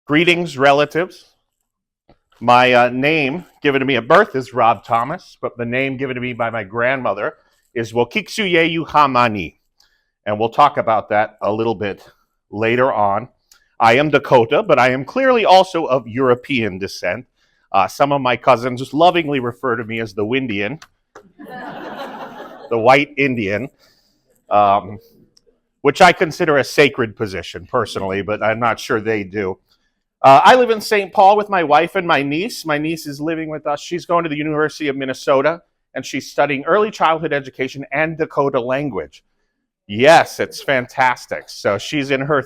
Greetings, relatives. My name given to me at birth is Rob Thomas, but the name given to me by my grandmother is Wokiksuyeyu Hamani. And we'll talk about that a little bit later on. I am Dakota, but I am clearly also of European descent. Some of my cousins just lovingly refer to me as the Windian, the white Indian, which I consider a sacred position personally, but I'm not sure they do. I live in St. Paul with my wife and my niece. My niece is living with us. She's going to the University of Minnesota, and she's studying early childhood education and Dakota language. Yes, it's fantastic. So she's in her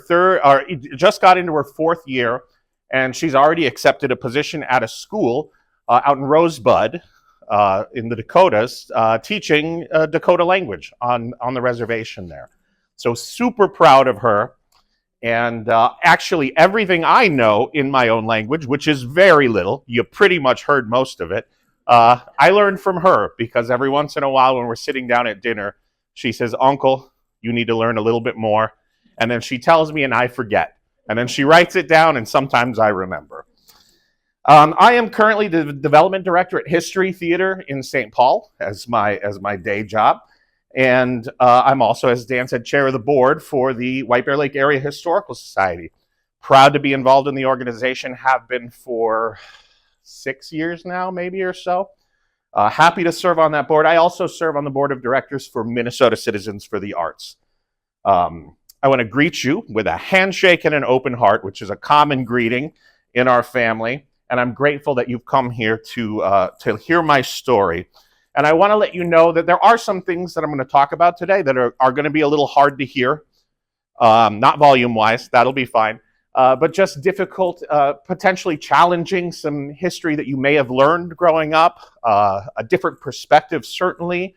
just got into her fourth year, and she's already accepted a position at a school out in Rosebud in the Dakotas, teaching Dakota language on the reservation there. So super proud of her. And actually, everything I know in my own language, which is very little, you pretty much heard most of it, I learned from her, because every once in a while when we're sitting down at dinner, she says, "Uncle, you need to learn a little bit more." And then she tells me and I forget. And then she writes it down and sometimes I remember. I am currently the development director at History Theater in St. Paul as my day job. And I'm also, as Dan said, chair of the board for the White Bear Lake Area Historical Society. Proud to be involved in the organization, have been for 6 years now, maybe or so. Happy to serve on that board. I also serve on the board of directors for Minnesota Citizens for the Arts. I want to greet you with a handshake and an open heart, which is a common greeting in our family. And I'm grateful that you've come here to hear my story. And I want to let you know that there are some things that I'm going to talk about today that are going to be a little hard to hear. Not volume-wise, that'll be fine. But just difficult, potentially challenging, some history that you may have learned growing up, a different perspective certainly,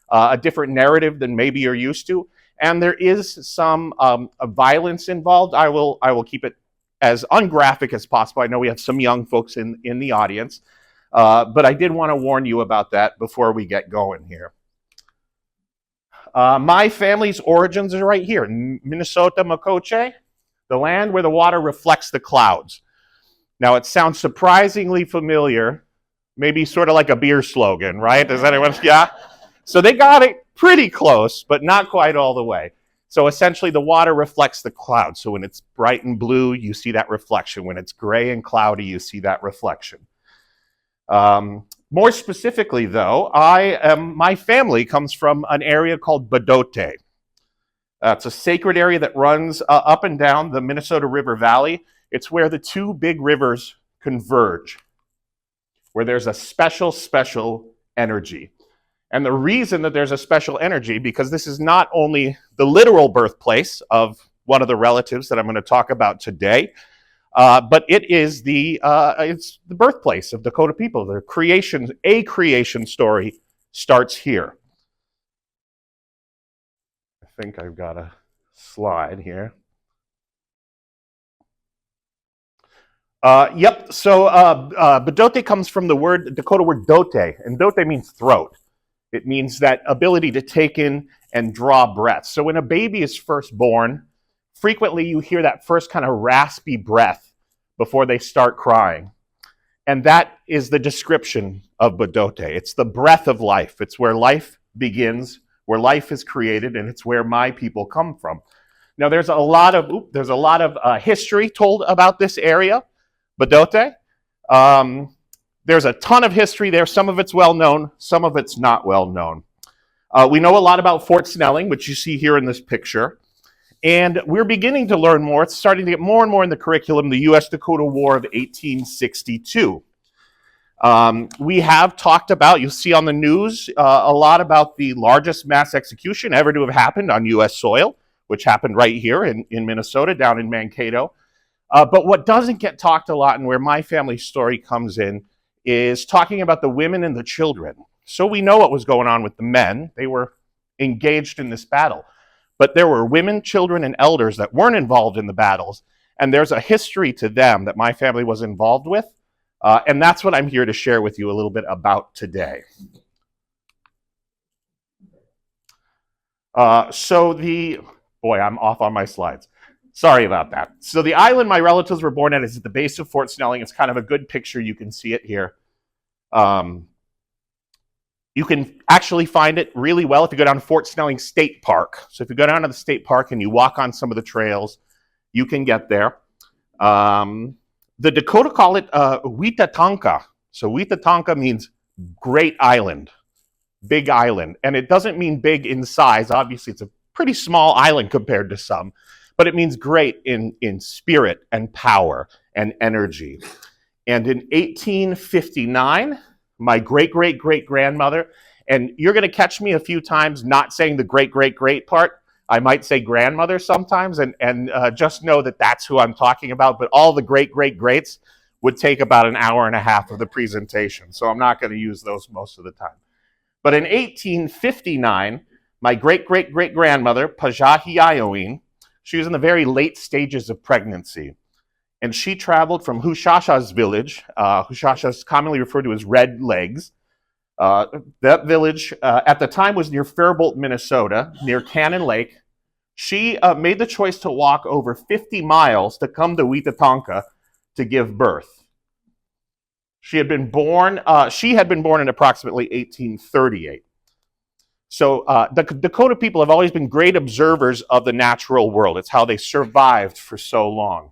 a different narrative than maybe you're used to. And there is some violence involved. I will keep it as ungraphic as possible. I know we have some young folks in the audience. But I did want to warn you about that before we get going here. My family's origins are right here in Minnesota, Makoche, the land where the water reflects the clouds. Now, it sounds surprisingly familiar, maybe sort of like a beer slogan, right? Does anyone, yeah? So they got it pretty close, but not quite all the way. So essentially, the water reflects the clouds. So when it's bright and blue, you see that reflection. When it's gray and cloudy, you see that reflection. More specifically, though, my family comes from an area called Badote. It's a sacred area that runs up and down the Minnesota River Valley. It's where the two big rivers converge, where there's a special, special energy. And the reason that there's a special energy, because this is not only the literal birthplace of one of the relatives that I'm going to talk about today, but it is it's the birthplace of Dakota people. A creation story starts here. I think I've got a slide here. Yep, so Badote comes from the Dakota word dote, and dote means throat. It means that ability to take in and draw breath. So when a baby is first born, frequently you hear that first kind of raspy breath before they start crying. And that is the description of Badote. It's the breath of life. It's where life begins, where life is created, and it's where my people come from. Now, there's a lot of history told about this area, Badote. There's a ton of history there. Some of it's well known, some of it's not well known. We know a lot about Fort Snelling, which you see here in this picture. And we're beginning to learn more. It's starting to get more and more in the curriculum, the U.S.-Dakota War of 1862. We have talked about, you'll see on the news, a lot about the largest mass execution ever to have happened on U.S. soil, which happened right here in Minnesota, down in Mankato. But what doesn't get talked a lot, and where my family's story comes in, is talking about the women and the children. So we know what was going on with the men. They were engaged in this battle. But there were women, children, and elders that weren't involved in the battles, and there's a history to them that my family was involved with, and that's what I'm here to share with you a little bit about today. Boy, I'm off on my slides. Sorry about that. So the island my relatives were born at is at the base of Fort Snelling. It's kind of a good picture. You can see it here. You can actually find it really well if you go down to Fort Snelling State Park. So if you go down to the state park and you walk on some of the trails, you can get there. The Dakota call it Witatonka. So Witatonka means great island, big island. And it doesn't mean big in size. Obviously, it's a pretty small island compared to some, but it means great in spirit and power and energy. And in 1859, my great-great-great-grandmother, and you're going to catch me a few times not saying the great-great-great part. I might say grandmother sometimes, and just know that that's who I'm talking about. But all the great-great-greats would take about an hour and a half of the presentation, so I'm not going to use those most of the time. But in 1859, my great-great-great-grandmother, Pajahiayoween, she was in the very late stages of pregnancy. And she traveled from Hushasha's village. Hushasha is commonly referred to as Red Legs. That village at the time was near Faribault, Minnesota, near Cannon Lake. She made the choice to walk over 50 miles to come to Witatonka to give birth. She had been born in approximately 1838. So the Dakota people have always been great observers of the natural world. It's how they survived for so long.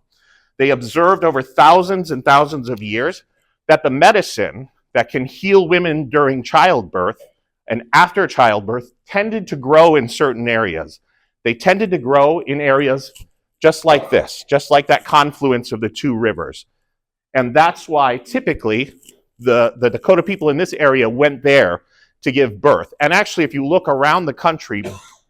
They observed over thousands and thousands of years that the medicine that can heal women during childbirth and after childbirth tended to grow in certain areas. They tended to grow in areas just like this, just like that confluence of the two rivers. And that's why typically the Dakota people in this area went there to give birth. And actually, if you look around the country,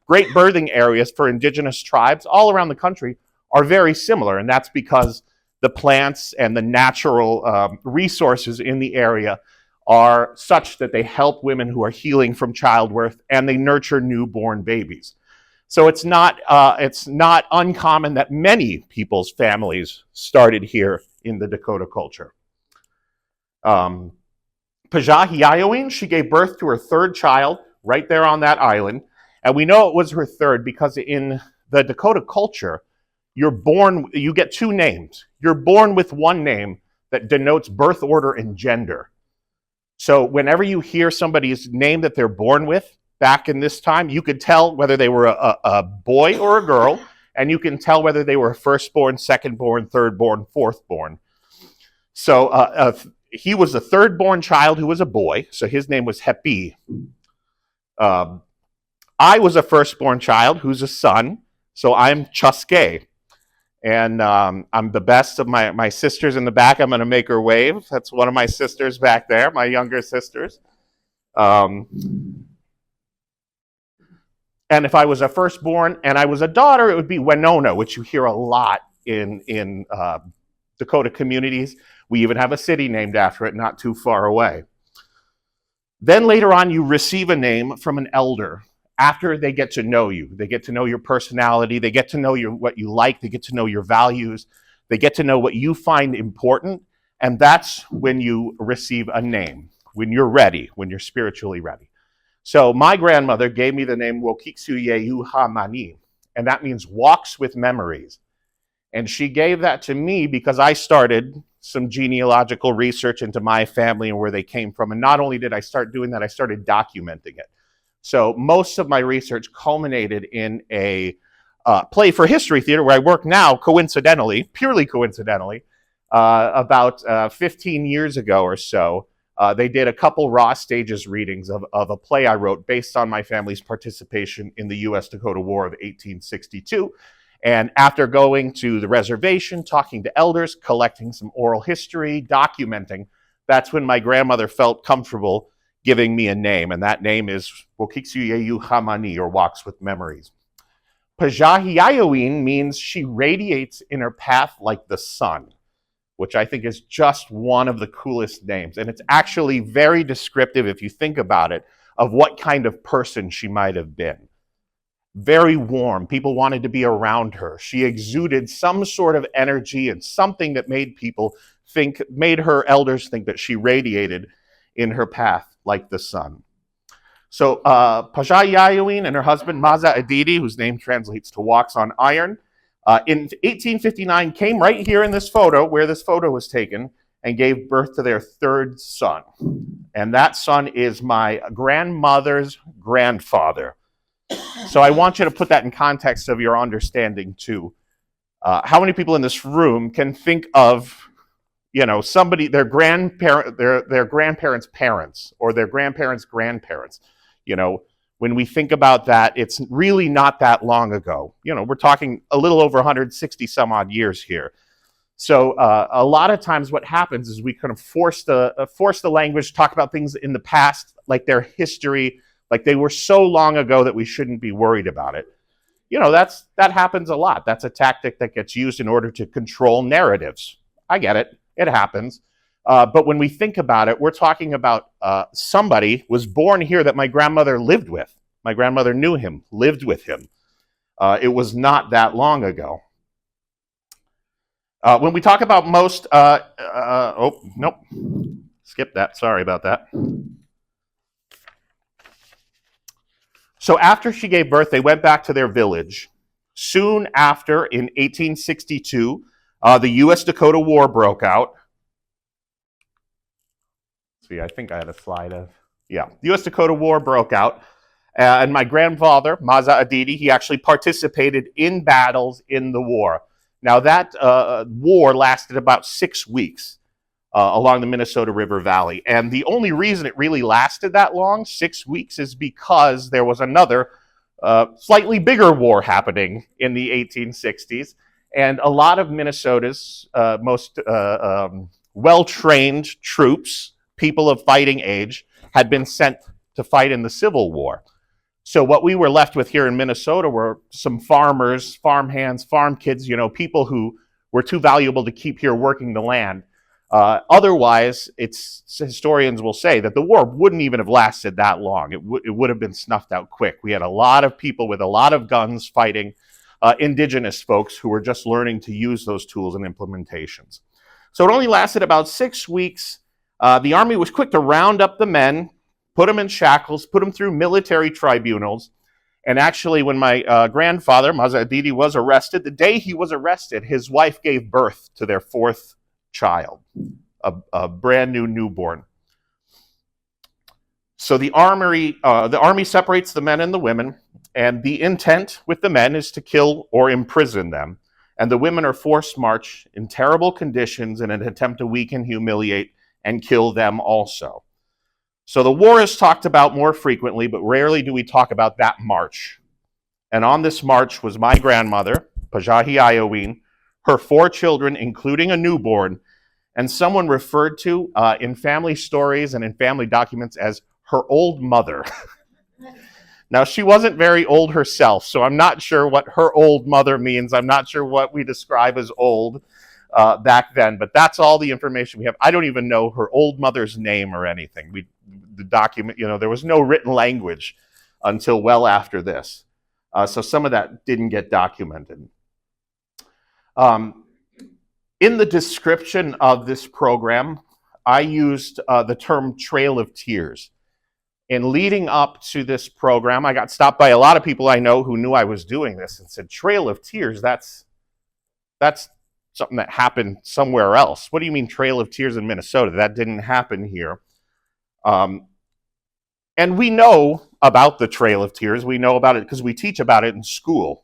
great birthing areas for indigenous tribes all around the country are very similar, and that's because the plants and the natural resources in the area are such that they help women who are healing from childbirth and they nurture newborn babies. So it's not uncommon that many people's families started here in the Dakota culture. Pajahiayoween, she gave birth to her third child right there on that island, and we know it was her third because in the Dakota culture, you get two names. You're born with one name that denotes birth order and gender. So whenever you hear somebody's name that they're born with, back in this time, you could tell whether they were a boy or a girl, and you can tell whether they were firstborn, secondborn, thirdborn, fourthborn. So he was the thirdborn child who was a boy, so his name was Hepi. I was a firstborn child who's a son, so I'm Chuske. And I'm the best of my sisters in the back. I'm going to make her wave. That's one of my sisters back there, my younger sisters. And if I was a firstborn and I was a daughter, it would be Winona, which you hear a lot in Dakota communities. We even have a city named after it, not too far away. Then later on, you receive a name from an elder. After they get to know you, they get to know your personality, they get to know what you like, they get to know your values, they get to know what you find important, and that's when you receive a name, when you're ready, when you're spiritually ready. So my grandmother gave me the name Wokiksuyeyu Hamani, and that means walks with memories. And she gave that to me because I started some genealogical research into my family and where they came from, and not only did I start doing that, I started documenting it. So most of my research culminated in a play for History Theater where I work now, purely coincidentally, about 15 years ago or so. They did a couple raw stages readings of a play I wrote based on my family's participation in the U.S.-Dakota War of 1862. And after going to the reservation, talking to elders, collecting some oral history, documenting, that's when my grandmother felt comfortable giving me a name, and that name is Wokiksuyeyu Hamani, or Walks with Memories. Pajahiayoween means she radiates in her path like the sun, which I think is just one of the coolest names. And it's actually very descriptive, if you think about it, of what kind of person she might have been. Very warm. People wanted to be around her. She exuded some sort of energy and something that made her elders think that she radiated in her path like the sun. So Pajahiayoween and her husband Maza Adidi, whose name translates to walks on iron, In 1859, came right here in this photo, where this photo was taken, and gave birth to their third son. And that son is my grandmother's grandfather. So I want you to put that in context of your understanding too. How many people in this room can think of, somebody, their grandparents' parents, or their grandparents' grandparents? When we think about that, it's really not that long ago. We're talking a little over 160 some odd years here. So a lot of times what happens is we kind of force the language to talk about things in the past, like their history, like they were so long ago that we shouldn't be worried about it. That happens a lot. That's a tactic that gets used in order to control narratives. I get it. It happens. But when we think about it, we're talking about somebody was born here that my grandmother lived with. My grandmother knew him, lived with him. It was not that long ago. When we talk about most, oh, nope, skip that, sorry about that. So after she gave birth, they went back to their village. Soon after, in 1862, the U.S.-Dakota War broke out. See, I think I had a slide of, yeah. The U.S.-Dakota War broke out, and my grandfather, Maza Adidi, he actually participated in battles in the war. Now that war lasted about 6 weeks along the Minnesota River Valley. And the only reason it really lasted that long, 6 weeks, is because there was another slightly bigger war happening in the 1860s. And a lot of Minnesota's most well-trained troops, people of fighting age, had been sent to fight in the Civil War. So what we were left with here in Minnesota were some farmers, farm hands, farm kids, people who were too valuable to keep here working the land. Otherwise, historians will say that the war wouldn't even have lasted that long. It would have been snuffed out quick. We had a lot of people with a lot of guns fighting indigenous folks who were just learning to use those tools and implementations. So it only lasted about 6 weeks. The Army was quick to round up the men, put them in shackles, put them through military tribunals. And actually, when my grandfather, Maza Adidi, was arrested, the day he was arrested, his wife gave birth to their fourth child, a brand new newborn. So the Army separates the men and the women, and the intent with the men is to kill or imprison them. And the women are forced marched in terrible conditions in an attempt to weaken, humiliate, and kill them also. So the war is talked about more frequently, but rarely do we talk about that march. And on this march was my grandmother, Pajahi Ioween, her 4 children, including a newborn, and someone referred to in family stories and in family documents as her old mother. Now, she wasn't very old herself, so I'm not sure what her old mother means. I'm not sure what we describe as old back then, but that's all the information we have. I don't even know her old mother's name or anything. The document, there was no written language until well after this. So some of that didn't get documented. In the description of this program, I used the term Trail of Tears. In leading up to this program, I got stopped by a lot of people I know who knew I was doing this and said, Trail of Tears, that's something that happened somewhere else. What do you mean Trail of Tears in Minnesota? That didn't happen here. And we know about the Trail of Tears. We know about it because we teach about it in school.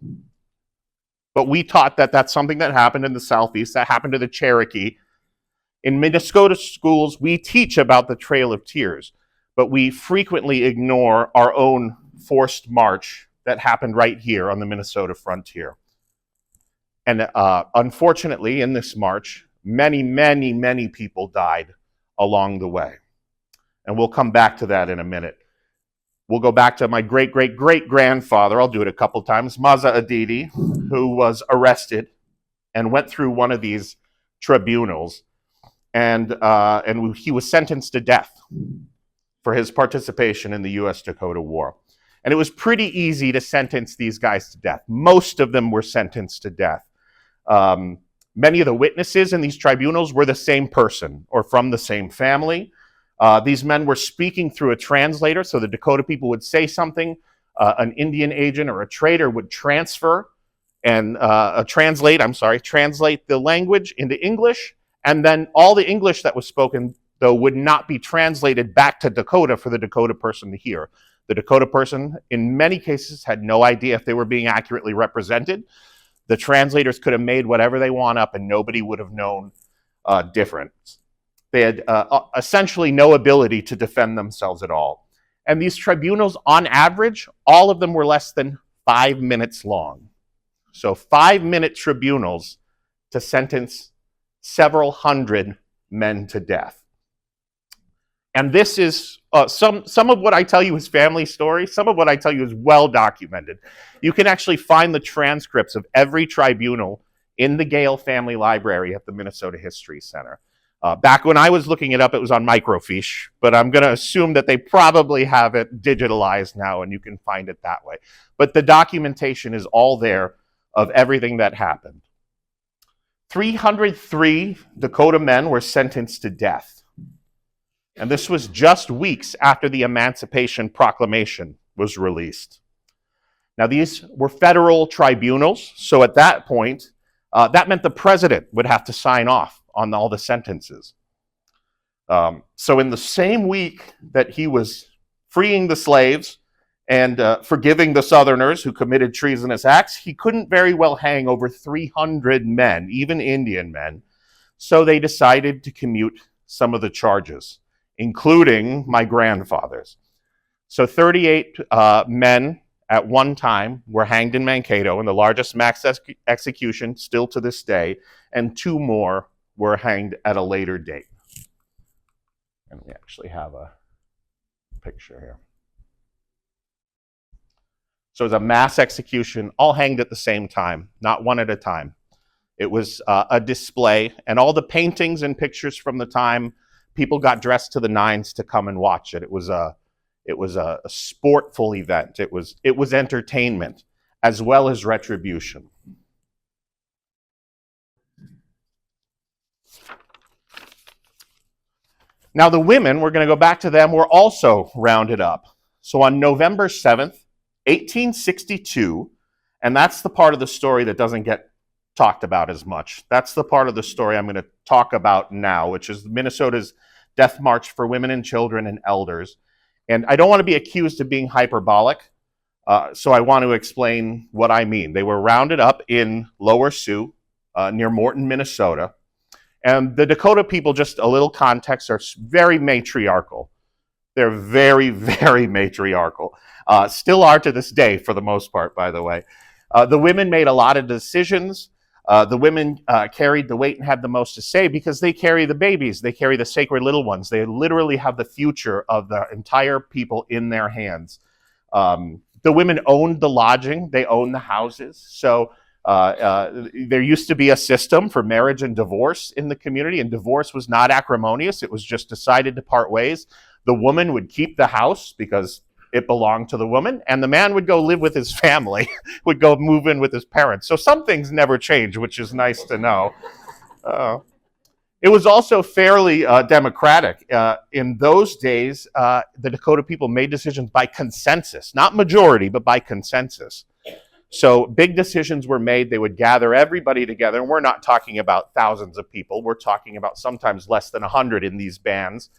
But we taught that that's something that happened in the Southeast, that happened to the Cherokee. In Minnesota schools, we teach about the Trail of Tears, but we frequently ignore our own forced march that happened right here on the Minnesota frontier. And unfortunately, in this march, many, many, many people died along the way. And we'll come back to that in a minute. We'll go back to my great-great-great-grandfather, I'll do it a couple times, Maza Adidi, who was arrested and went through one of these tribunals. And he was sentenced to death for his participation in the U.S.-Dakota War. And it was pretty easy to sentence these guys to death. Most of them were sentenced to death. Many of the witnesses in these tribunals were the same person or from the same family. These men were speaking through a translator, so the Dakota people would say something, an Indian agent or a trader would transfer and translate the language into English, and then all the English that was spoken, though, would not be translated back to Dakota for the Dakota person to hear. The Dakota person, in many cases, had no idea if they were being accurately represented. The translators could have made whatever they want up, and nobody would have known difference. They had essentially no ability to defend themselves at all. And these tribunals, on average, all of them were less than 5 minutes long. So 5-minute tribunals to sentence several hundred men to death. And this is some of what I tell you is family stories. Some of what I tell you is well documented. You can actually find the transcripts of every tribunal in the Gale Family Library at the Minnesota History Center. Back when I was looking it up, it was on microfiche, but I'm going to assume that they probably have it digitalized now and you can find it that way. But the documentation is all there of everything that happened. 303 Dakota men were sentenced to death. And this was just weeks after the Emancipation Proclamation was released. Now, these were federal tribunals, so at that point, that meant the president would have to sign off on all the sentences. So in the same week that he was freeing the slaves and forgiving the Southerners who committed treasonous acts, he couldn't very well hang over 300 men, even Indian men. So they decided to commute some of the charges, including my grandfather's. So 38 men at one time were hanged in Mankato in the largest mass execution still to this day, and 2 more were hanged at a later date. And we actually have a picture here. So it was a mass execution, all hanged at the same time, not one at a time. It was a display, and all the paintings and pictures from the time, people got dressed to the nines to come and watch it. It was a sportful event. It was entertainment as well as retribution. Now the women, we're going to go back to them, were also rounded up. So on November 7th, 1862, and that's the part of the story that doesn't get talked about as much. That's the part of the story I'm going to talk about now, which is Minnesota's Death March for Women and Children and Elders. And I don't want to be accused of being hyperbolic, so I want to explain what I mean. They were rounded up in Lower Sioux, near Morton, Minnesota. And the Dakota people, just a little context, are very matriarchal. They're very, very matriarchal. Still are to this day, for the most part, by the way. The women made a lot of decisions. The women carried the weight and had the most to say because they carry the babies. They carry the sacred little ones. They literally have the future of the entire people in their hands. The women owned the lodging. They owned the houses. So there used to be a system for marriage and divorce in the community, and divorce was not acrimonious. It was just decided to part ways. The woman would keep the house because it belonged to the woman, and the man would go live with his family, would go move in with his parents. So some things never change, which is nice to know. It was also fairly democratic. In those days, the Dakota people made decisions by consensus, not majority, but by consensus. So big decisions were made. They would gather everybody together, and we're not talking about thousands of people. We're talking about sometimes less than 100 in these bands,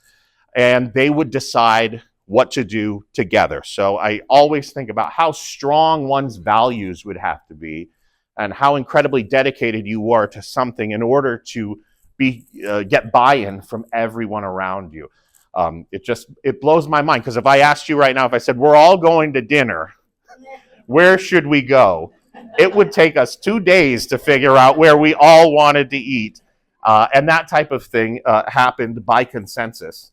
and they would decide what to do together. So I always think about how strong one's values would have to be and how incredibly dedicated you are to something in order to get buy-in from everyone around you. It blows my mind, because if I asked you right now, if I said, we're all going to dinner, where should we go? It would take us 2 days to figure out where we all wanted to eat. And that type of thing happened by consensus.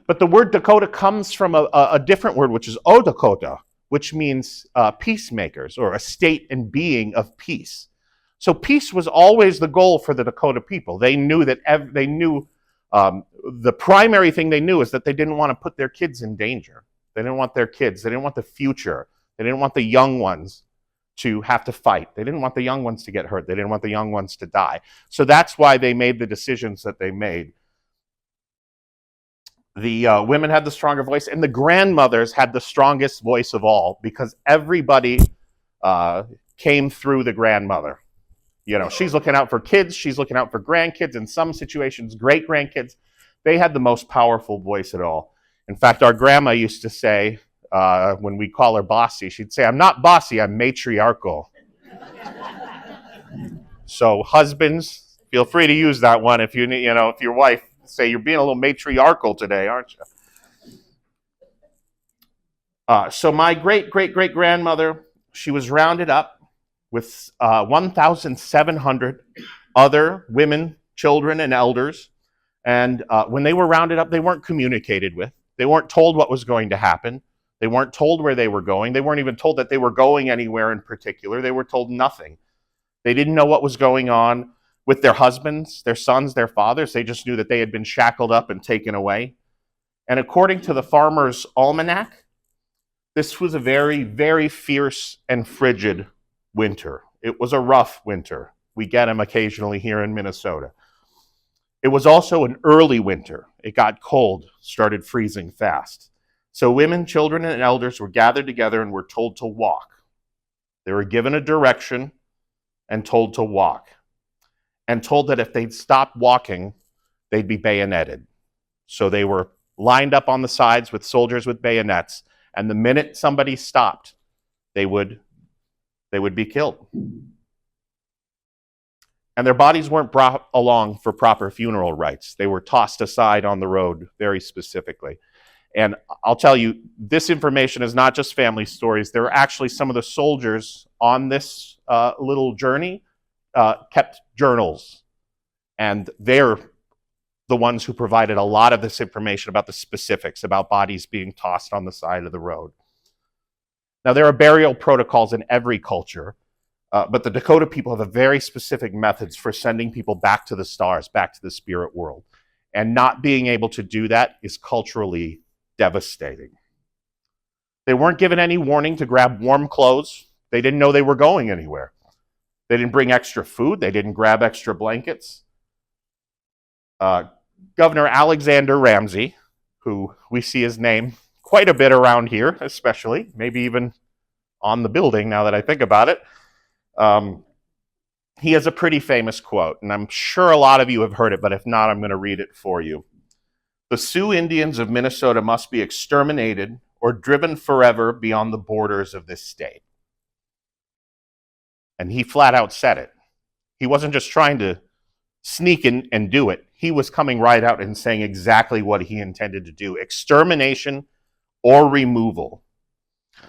But the word Dakota comes from a different word, which is O Dakota, which means peacemakers, or a state and being of peace. So peace was always the goal for the Dakota people. They knew that the primary thing they knew is that they didn't want to put their kids in danger. They didn't want their kids. They didn't want the future. They didn't want the young ones to have to fight. They didn't want the young ones to get hurt. They didn't want the young ones to die. So that's why they made the decisions that they made. The women had the stronger voice, and the grandmothers had the strongest voice of all, because everybody came through the grandmother. You know, she's looking out for kids, she's looking out for grandkids, in some situations, great grandkids. They had the most powerful voice at all. In fact, our grandma used to say, when we call her bossy, she'd say, "I'm not bossy, I'm matriarchal." So husbands, feel free to use that one if if your wife say, "You're being a little matriarchal today, aren't you?" So my great-great-great-grandmother, she was rounded up with 1,700 other women, children, and elders. And when they were rounded up, they weren't communicated with. They weren't told what was going to happen. They weren't told where they were going. They weren't even told that they were going anywhere in particular. They were told nothing. They didn't know what was going on with their husbands, their sons, their fathers. They just knew that they had been shackled up and taken away. And according to the Farmer's Almanac, this was a very, very fierce and frigid winter. It was a rough winter. We get them occasionally here in Minnesota. It was also an early winter. It got cold, started freezing fast. So women, children, and elders were gathered together and were told to walk. They were given a direction and told to walk, and told that if they'd stop walking, they'd be bayoneted. So they were lined up on the sides with soldiers with bayonets, and the minute somebody stopped, they would be killed. And their bodies weren't brought along for proper funeral rites. They were tossed aside on the road very specifically. And I'll tell you, this information is not just family stories. There are actually some of the soldiers on this little journey kept journals. And they're the ones who provided a lot of this information about the specifics, about bodies being tossed on the side of the road. Now, there are burial protocols in every culture, but the Dakota people have a very specific methods for sending people back to the stars, back to the spirit world. And not being able to do that is culturally devastating. They weren't given any warning to grab warm clothes. They didn't know they were going anywhere. They didn't bring extra food. They didn't grab extra blankets. Governor Alexander Ramsey, who we see his name quite a bit around here, especially, maybe even on the building now that I think about it, he has a pretty famous quote, and I'm sure a lot of you have heard it, but if not, I'm going to read it for you. "The Sioux Indians of Minnesota must be exterminated or driven forever beyond the borders of this state." And he flat out said it. He wasn't just trying to sneak in and do it. He was coming right out and saying exactly what he intended to do: extermination or removal.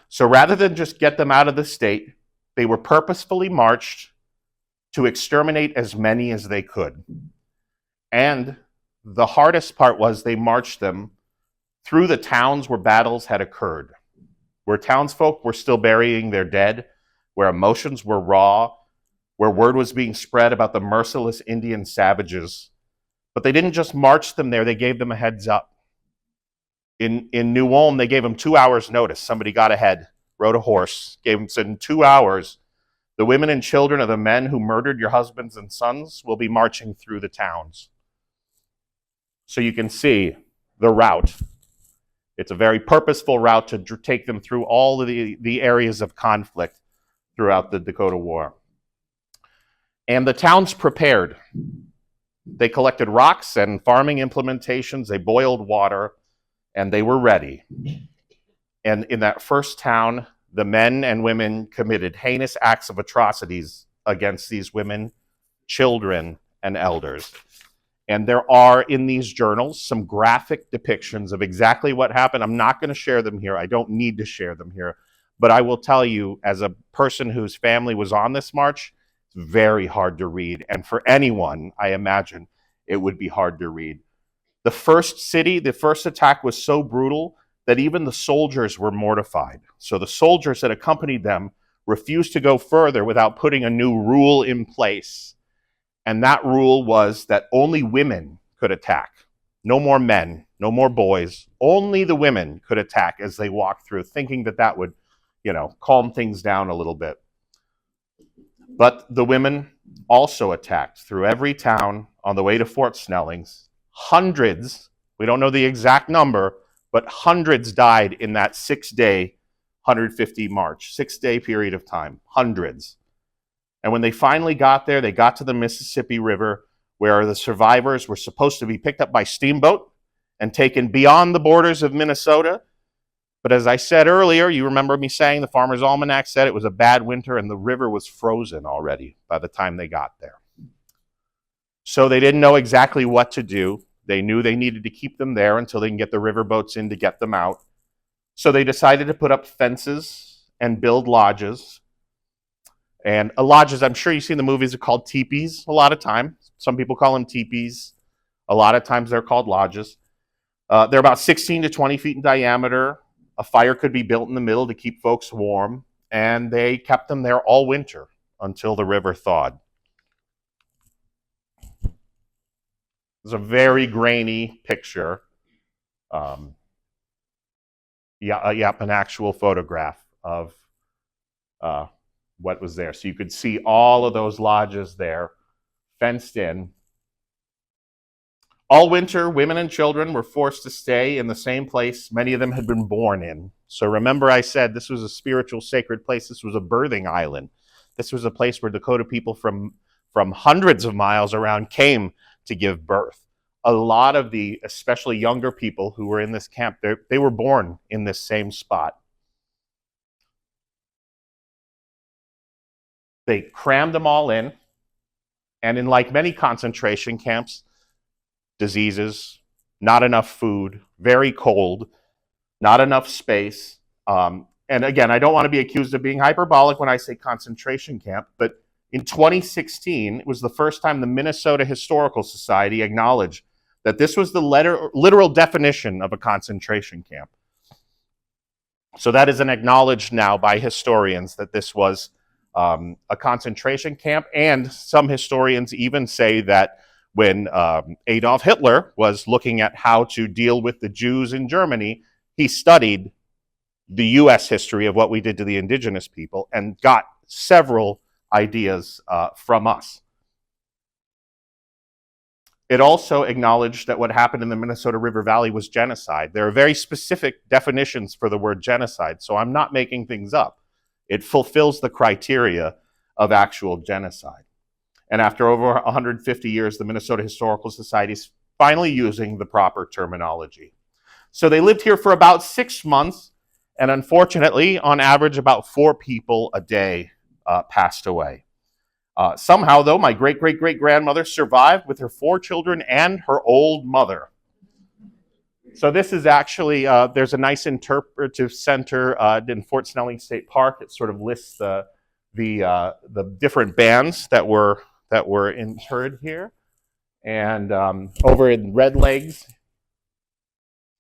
So rather than just get them out of the state, they were purposefully marched to exterminate as many as they could. And the hardest part was they marched them through the towns where battles had occurred, where townsfolk were still burying their dead, where emotions were raw, where word was being spread about the merciless Indian savages. But they didn't just march them there, they gave them a heads up. In New Ulm, they gave them 2 hours notice. Somebody got ahead, rode a horse, gave them, said, in 2 hours, the women and children of the men who murdered your husbands and sons will be marching through the towns. So you can see the route. It's a very purposeful route to take them through all of the areas of conflict throughout the Dakota War. And the towns prepared. They collected rocks and farming implementations, they boiled water, and they were ready. And in that first town, the men and women committed heinous acts of atrocities against these women, children, and elders. And there are in these journals some graphic depictions of exactly what happened. I'm not going to share them here. I don't need to share them here. But I will tell you, as a person whose family was on this march, it's very hard to read. And for anyone, I imagine, it would be hard to read. The first city, the first attack was so brutal that even the soldiers were mortified. So the soldiers that accompanied them refused to go further without putting a new rule in place. And that rule was that only women could attack. No more men, no more boys. Only the women could attack as they walked through, thinking that that would, calm things down a little bit. But the women also attacked through every town on the way to Fort Snelling's. Hundreds, we don't know the exact number, but hundreds died in that 6-day 150 march, 6-day period of time, hundreds. And when they finally got there, they got to the Mississippi River, where the survivors were supposed to be picked up by steamboat and taken beyond the borders of Minnesota. But as I said earlier, you remember me saying the Farmer's Almanac said it was a bad winter and the river was frozen already by the time they got there. So they didn't know exactly what to do. They knew they needed to keep them there until they can get the river boats in to get them out. So they decided to put up fences and build lodges. And lodges, I'm sure you've seen the movies, are called teepees a lot of times. Some people call them teepees. A lot of times they're called lodges. They're about 16 to 20 feet in diameter. A fire could be built in the middle to keep folks warm. And they kept them there all winter until the river thawed. It's a very grainy picture. An actual photograph of what was there. So you could see all of those lodges there, fenced in. All winter, women and children were forced to stay in the same place many of them had been born in. So remember I said this was a spiritual sacred place. This was a birthing island. This was a place where Dakota people from hundreds of miles around came to give birth. A lot of the, especially younger people who were in this camp, they were born in this same spot. They crammed them all in, and in like many concentration camps, diseases, not enough food, very cold, not enough space. And again, I don't want to be accused of being hyperbolic when I say concentration camp, but in 2016, it was the first time the Minnesota Historical Society acknowledged that this was the literal definition of a concentration camp. So that is acknowledged now by historians that this was a concentration camp, and some historians even say that when Adolf Hitler was looking at how to deal with the Jews in Germany, he studied the US history of what we did to the indigenous people and got several ideas from us. It also acknowledged that what happened in the Minnesota River Valley was genocide. There are very specific definitions for the word genocide, so I'm not making things up. It fulfills the criteria of actual genocide. And after over 150 years, the Minnesota Historical Society is finally using the proper terminology. So they lived here for about 6 months, and unfortunately, on average, about 4 people a day passed away. Somehow, though, my great-great-great-grandmother survived with her 4 children and her old mother. So this is actually, there's a nice interpretive center in Fort Snelling State Park. It sort of lists the different bands that were interred here. And over in Red Legs,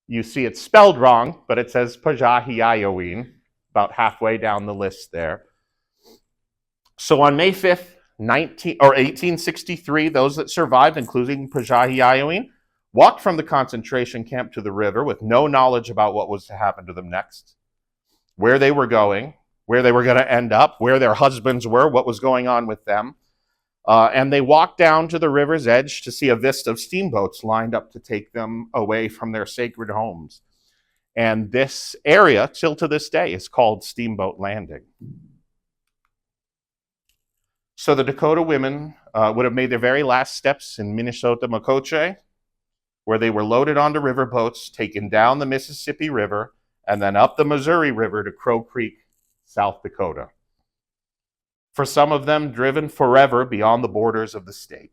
you see it's spelled wrong, but it says Pajahiayoween, about halfway down the list there. So on May 5th, 1863, those that survived, including Pajahiayoween, walked from the concentration camp to the river with no knowledge about what was to happen to them next, where they were going, where they were going to end up, where their husbands were, what was going on with them. And they walked down to the river's edge to see a vista of steamboats lined up to take them away from their sacred homes. And this area, till to this day, is called Steamboat Landing. So the Dakota women would have made their very last steps in Minnesota Makoche, where they were loaded onto riverboats, taken down the Mississippi River, and then up the Missouri River to Crow Creek, South Dakota. For some of them, driven forever beyond the borders of the state.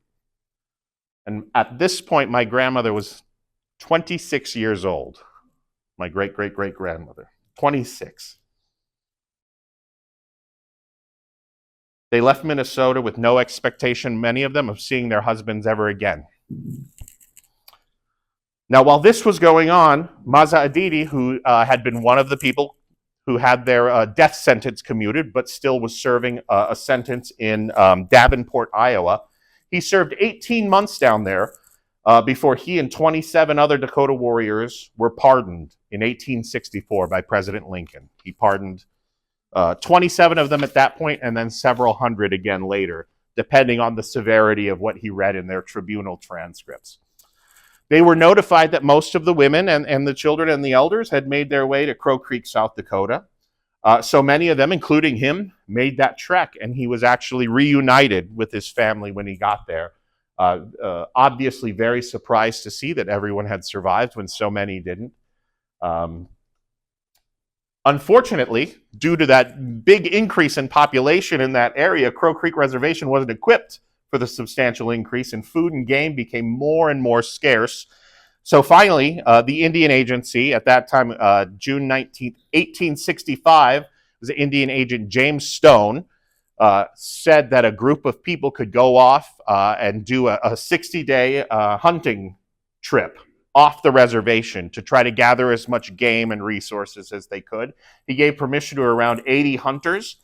And at this point, my grandmother was 26 years old. My great-great-great-grandmother, 26. They left Minnesota with no expectation, many of them, of seeing their husbands ever again. Now, while this was going on, Maza Adidi, who had been one of the people who had their death sentence commuted, but still was serving a sentence in Davenport, Iowa, he served 18 months down there before he and 27 other Dakota warriors were pardoned in 1864 by President Lincoln. He pardoned 27 of them at that point, and then several hundred again later, depending on the severity of what he read in their tribunal transcripts. They were notified that most of the women and the children and the elders had made their way to Crow Creek, South Dakota. So many of them, including him, made that trek, and he was actually reunited with his family when he got there. Obviously, very surprised to see that everyone had survived when so many didn't. Um, Unfortunately, due to that big increase in population in that area, Crow Creek Reservation wasn't equipped for the substantial increase, and food and game became more and more scarce. So finally, the Indian Agency, at that time, June 19th, 1865, was Indian agent James Stone, said that a group of people could go off and do a 60-day hunting trip off the reservation to try to gather as much game and resources as they could. He gave permission to around 80 hunters.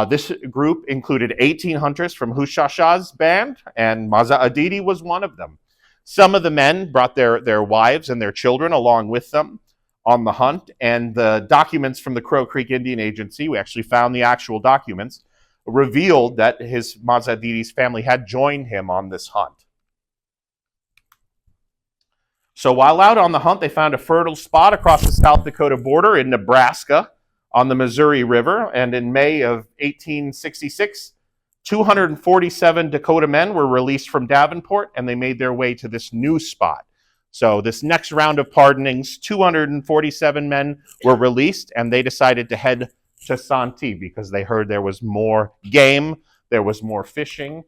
This group included 18 hunters from Hushash's band, and Maza Adidi was one of them. Some of the men brought their wives and their children along with them on the hunt, and the documents from the Crow Creek Indian Agency, we actually found the actual documents, revealed that his Maza Adidi's family had joined him on this hunt. So while out on the hunt, they found a fertile spot across the South Dakota border in Nebraska on the Missouri River. And in May of 1866, 247 Dakota men were released from Davenport, and they made their way to this new spot. So this next round of pardonings, 247 men were released, and they decided to head to Santee because they heard there was more game, there was more fishing.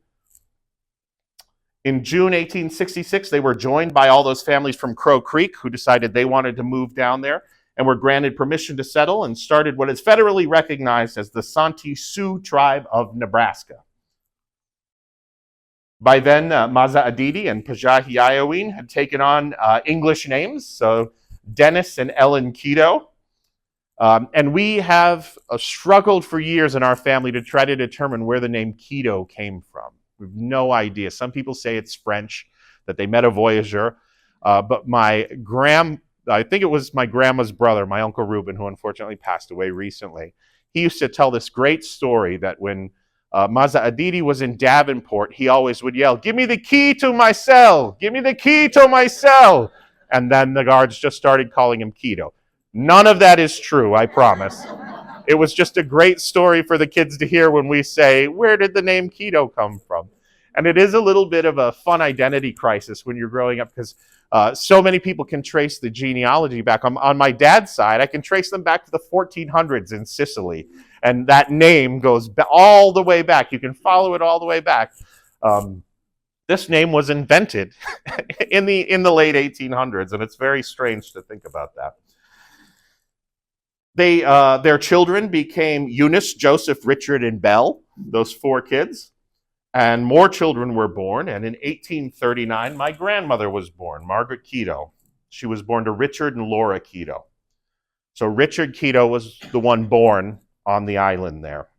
In June 1866, they were joined by all those families from Crow Creek who decided they wanted to move down there and were granted permission to settle and started what is federally recognized as the Santee Sioux tribe of Nebraska. By then, Maza Adidi and Pajahi Iowine had taken on English names, so Dennis and Ellen Keto. And we have struggled for years in our family to try to determine where the name Keto came from. We have no idea. Some people say it's French, that they met a voyageur. But I think it was my grandma's brother, my Uncle Reuben, who unfortunately passed away recently. He used to tell this great story that when Maza Adidi was in Davenport, he always would yell, "Give me the key to my cell! Give me the key to my cell!" And then the guards just started calling him Keto. None of that is true, I promise. It was just a great story for the kids to hear when we say, where did the name Keto come from? And it is a little bit of a fun identity crisis when you're growing up because so many people can trace the genealogy back. On my dad's side, I can trace them back to the 1400s in Sicily. And that name goes all the way back. You can follow it all the way back. This name was invented in the late 1800s, and it's very strange to think about that. Their children became Eunice, Joseph, Richard, and Belle, those 4 kids. And more children were born. And in 1839, my grandmother was born, Margaret Keto. She was born to Richard and Laura Keto. So Richard Keto was the one born on the island there.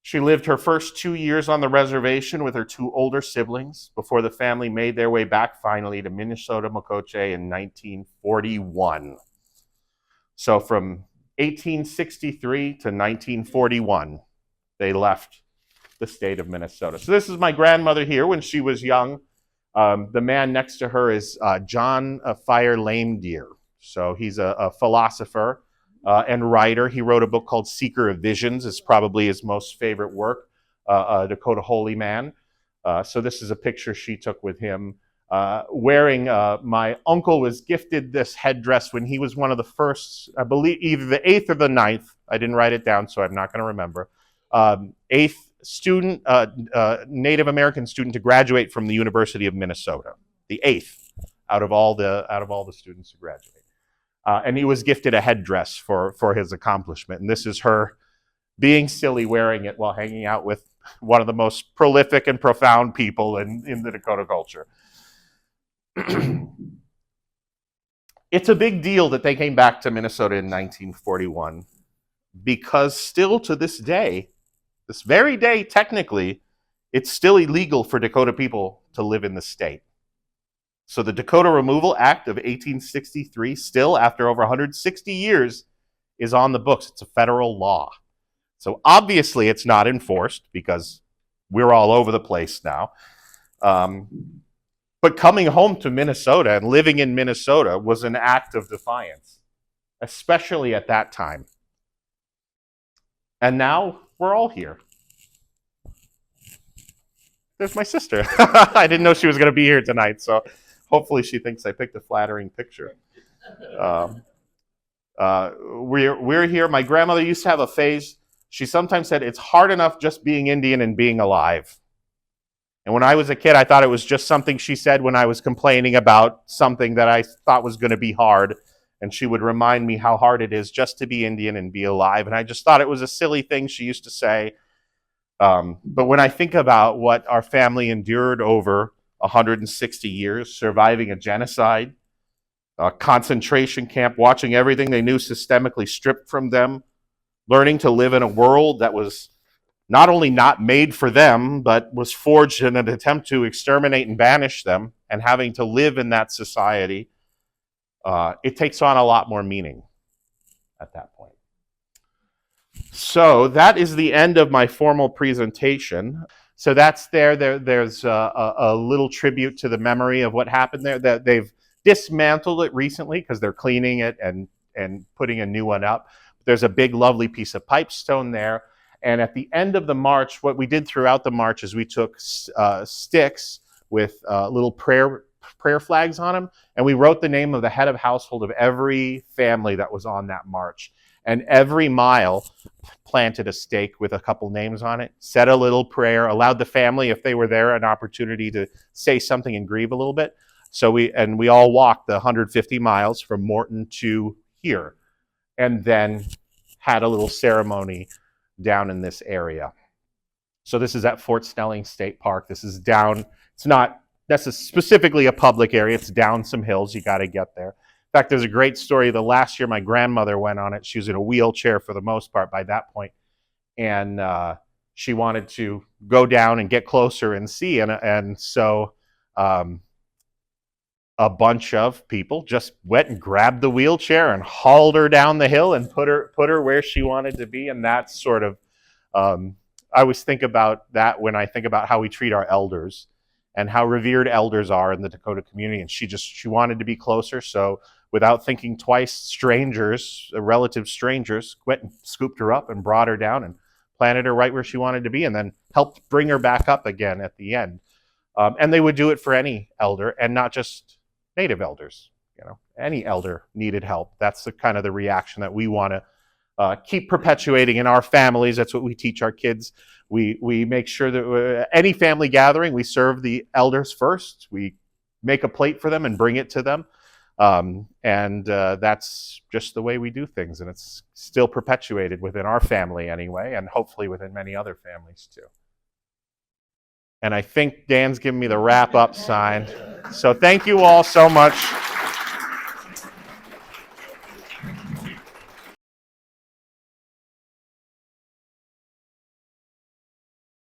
She lived her first 2 years on the reservation with her 2 older siblings before the family made their way back finally to Minnesota, Mokoche in 1941. So from 1863 to 1941, they left the state of Minnesota. So this is my grandmother here when she was young. The man next to her is John Fire Lame Deer. So he's a philosopher and writer. He wrote a book called Seeker of Visions. It's probably his most favorite work, a Dakota holy man. So this is a picture she took with him. Wearing, my uncle was gifted this headdress when he was one of the first, I believe either the 8th or the 9th, I didn't write it down so I'm not going to remember, 8th student, Native American student to graduate from the University of Minnesota, the 8th out of all the students to graduate. And he was gifted a headdress for his accomplishment. And this is her being silly wearing it while hanging out with one of the most prolific and profound people in the Dakota culture. It's a big deal that they came back to Minnesota in 1941 because still to this day, this very day technically, it's still illegal for Dakota people to live in the state. So the Dakota Removal Act of 1863 still, after over 160 years, is on the books. It's a federal law. So obviously it's not enforced because we're all over the place now. But coming home to Minnesota and living in Minnesota was an act of defiance, especially at that time. And now we're all here. There's my sister. I didn't know she was going to be here tonight, so hopefully she thinks I picked a flattering picture. Um, we're here. My grandmother used to have a phase. She sometimes said, it's hard enough just being Indian and being alive. And when I was a kid, I thought it was just something she said when I was complaining about something that I thought was going to be hard. And she would remind me how hard it is just to be Indian and be alive. And I just thought it was a silly thing she used to say. But when I think about what our family endured over 160 years, surviving a genocide, a concentration camp, watching everything they knew systemically stripped from them, learning to live in a world that was not only not made for them, but was forged in an attempt to exterminate and banish them, and having to live in that society, it takes on a lot more meaning at that point. So that is the end of my formal presentation. So that's there's a little tribute to the memory of what happened there. That they've dismantled it recently because they're cleaning it and putting a new one up. There's a big, lovely piece of pipestone there. And at the end of the march, what we did throughout the march is we took sticks with little prayer flags on them, and we wrote the name of the head of household of every family that was on that march. And every mile planted a stake with a couple names on it, said a little prayer, allowed the family, if they were there, an opportunity to say something and grieve a little bit. So we all walked the 150 miles from Morton to here, and then had a little ceremony down in this area. So this is at Fort Snelling State Park. This is down, it's not specifically a public area, it's down some hills, you got to get there. In fact, there's a great story. The last year my grandmother went on it. She was in a wheelchair for the most part by that point, and she wanted to go down and get closer and see. And so a bunch of people just went and grabbed the wheelchair and hauled her down the hill and put her where she wanted to be. And that's sort of I always think about that when I think about how we treat our elders and how revered elders are in the Dakota community. And she wanted to be closer, so without thinking twice, strangers, relative strangers, went and scooped her up and brought her down and planted her right where she wanted to be, and then helped bring her back up again at the end. And they would do it for any elder, and not just Native elders. You know, any elder needed help. That's the kind of the reaction that we want to keep perpetuating in our families. That's what we teach our kids. We make sure that any family gathering, we serve the elders first. We make a plate for them and bring it to them. And that's just the way we do things. And it's still perpetuated within our family anyway, and hopefully within many other families too. And I think Dan's giving me the wrap up sign. So thank you all so much.